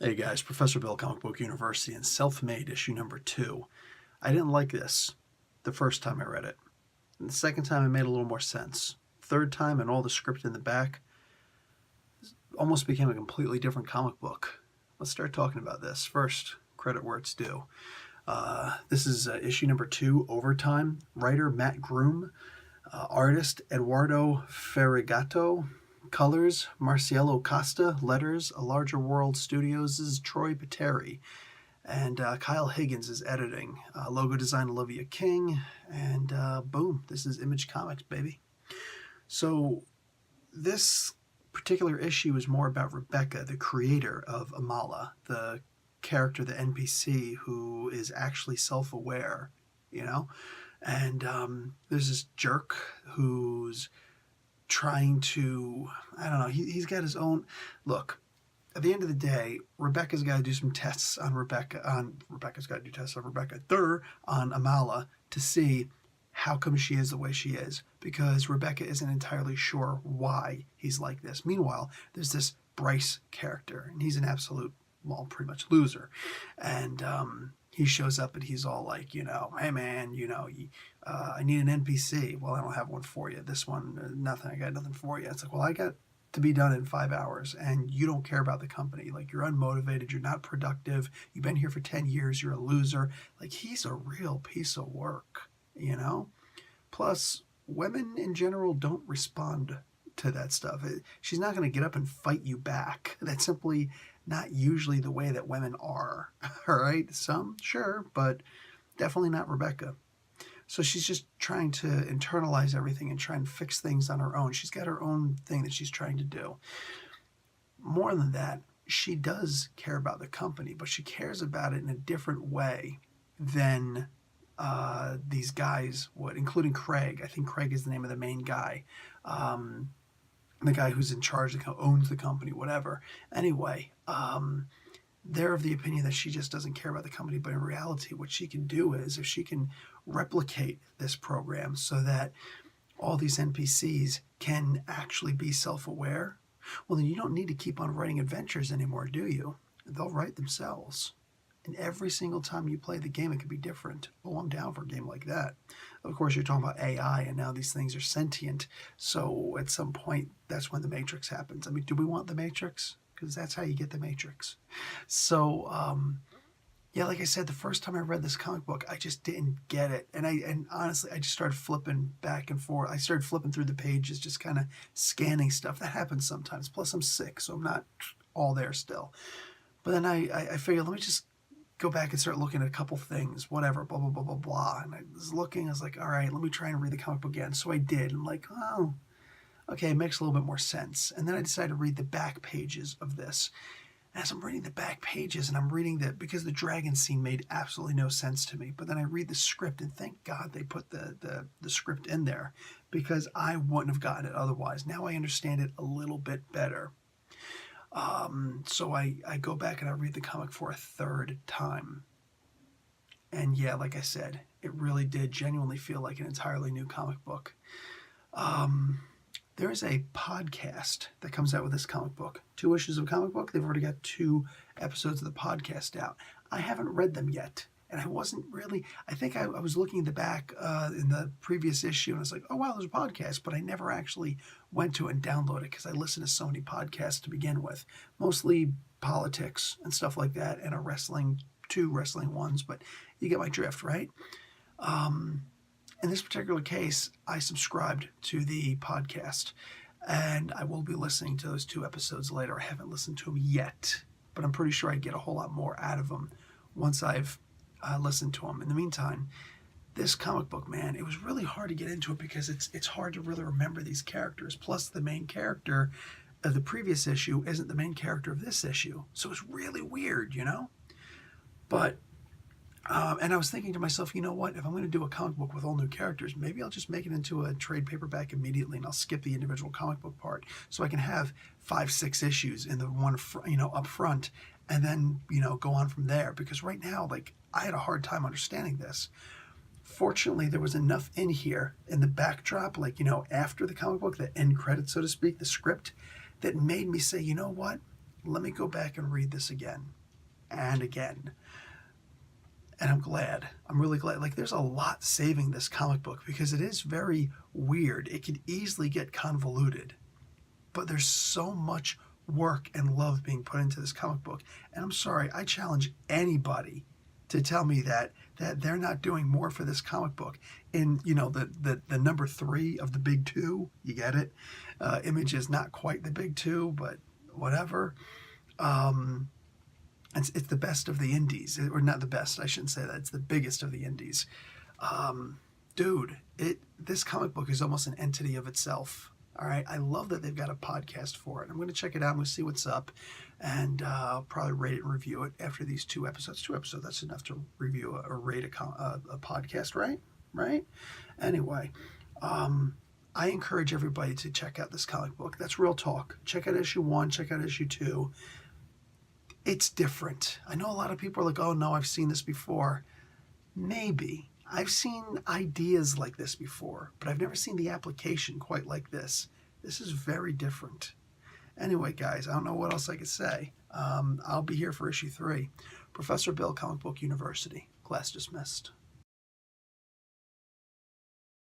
Hey guys, Professor Bill, Comic Book University, and Self-Made issue number 2. I didn't like this the first time I read it. And the second time it made a little more sense. Third time and all the script in the back almost became a completely different comic book. Let's start talking about this. First, credit where it's due. This is issue number 2, Overtime. Writer Matt Groom. Artist Eduardo Ferrigato. Colors Marcielo Costa. Letters A Larger World Studios' Troy Peteri. And Kyle Higgins is editing. Logo design Olivia King. And boom, this is Image Comics, baby. So this particular issue is more about Rebecca, the creator of Amala, the character, the NPC, who is actually self-aware, you know? And there's this jerk who's trying to, I don't know, he's got his own, look, at the end of the day, Rebecca's got to do some tests on Rebecca's got to do tests on Rebecca, on Amala, to see how come she is the way she is, because Rebecca isn't entirely sure why he's like this. Meanwhile, there's this Bryce character, and he's an absolute, well, pretty much loser. And he shows up and he's all like, hey man, I need an NPC. Well, I don't have one for you. This one, nothing. I got nothing for you. It's like, well, I got to be done in 5 hours and you don't care about the company. Like, you're unmotivated. You're not productive. You've been here for 10 years. You're a loser. Like, he's a real piece of work, Plus, women in general don't respond to that stuff. She's not going to get up and fight you back. That's simply not usually the way that women are. All right? Some, sure, but definitely not Rebecca. So she's just trying to internalize everything and try and fix things on her own. She's got her own thing that she's trying to do. More than that, she does care about the company, but she cares about it in a different way than these guys would, including Craig. I think Craig is the name of the main guy. The guy who's in charge, who owns the company, whatever. Anyway, they're of the opinion that she just doesn't care about the company, but in reality, what she can do is, if she can replicate this program so that all these NPCs can actually be self-aware, well, then you don't need to keep on writing adventures anymore, do you? They'll write themselves. And every single time you play the game, it can be different. Oh, I'm down for a game like that. Of course, you're talking about AI, and now these things are sentient. So at some point, that's when the Matrix happens. I mean, do we want the Matrix? Because that's how you get the Matrix. So, yeah, like I said, the first time I read this comic book, I just didn't get it. And honestly, I just started flipping back and forth. I started flipping through the pages, just kind of scanning stuff. That happens sometimes. Plus, I'm sick, so I'm not all there still. But then I figured, let me just go back and start looking at a couple things, whatever, blah, blah, blah, blah, blah. And I was looking, I was like, all right, let me try and read the comic book again. So I did. I'm like, oh, okay, it makes a little bit more sense. And then I decided to read the back pages of this. As I'm reading the back pages, and I'm reading that, because the dragon scene made absolutely no sense to me. But then I read the script, and thank God they put the script in there, because I wouldn't have gotten it otherwise. Now I understand it a little bit better. So I go back and I read the comic for a third time. And yeah, like I said, it really did genuinely feel like an entirely new comic book. There is a podcast that comes out with this comic book. 2 issues of a comic book. They've already got 2 episodes of the podcast out. I haven't read them yet. And I wasn't really, I think I was looking at the back in the previous issue, and I was like, oh, wow, there's a podcast. But I never actually went to it and downloaded it, because I listen to so many podcasts to begin with. Mostly politics and stuff like that, and a 2 wrestling ones. But you get my drift, right? In this particular case, I subscribed to the podcast, and I will be listening to those 2 episodes later. I haven't listened to them yet, but I'm pretty sure I get a whole lot more out of them once I've listened to them. In the meantime, this comic book, man, it was really hard to get into it, because it's hard to really remember these characters. Plus, the main character of the previous issue isn't the main character of this issue, so it's really weird, But and I was thinking to myself, you know what? If I'm going to do a comic book with all new characters, maybe I'll just make it into a trade paperback immediately, and I'll skip the individual comic book part, so I can have 5, 6 issues in the one, up front, and then, go on from there. Because right now, like, I had a hard time understanding this. Fortunately, there was enough in here in the backdrop, like, after the comic book, the end credits, so to speak, the script, that made me say, you know what? let me go back and read this again and again. And I'm glad. I'm really glad. Like, there's a lot saving this comic book because it is very weird. It could easily get convoluted. But there's so much work and love being put into this comic book. And I'm sorry, I challenge anybody to tell me that they're not doing more for this comic book. In, you know, the number 3 of the big 2, you get it? Image is not quite the big 2, but whatever. It's the best of the indies, or not the best, I shouldn't say that. It's the biggest of the indies. Dude, this comic book is almost an entity of itself. All right, I love that they've got a podcast for it. I'm going to check it out. I'm going to see what's up, and I'll probably rate it and review it after these 2 episodes. 2 episodes, that's enough to review or rate a podcast, right? Right? Anyway, I encourage everybody to check out this comic book. That's real talk. Check out issue 1, check out issue 2. It's different. I know a lot of people are like, oh no, I've seen this before. Maybe. I've seen ideas like this before, but I've never seen the application quite like this. This is very different. Anyway, guys, I don't know what else I could say. I'll be here for issue 3. Professor Bill, Comic Book University. Class dismissed.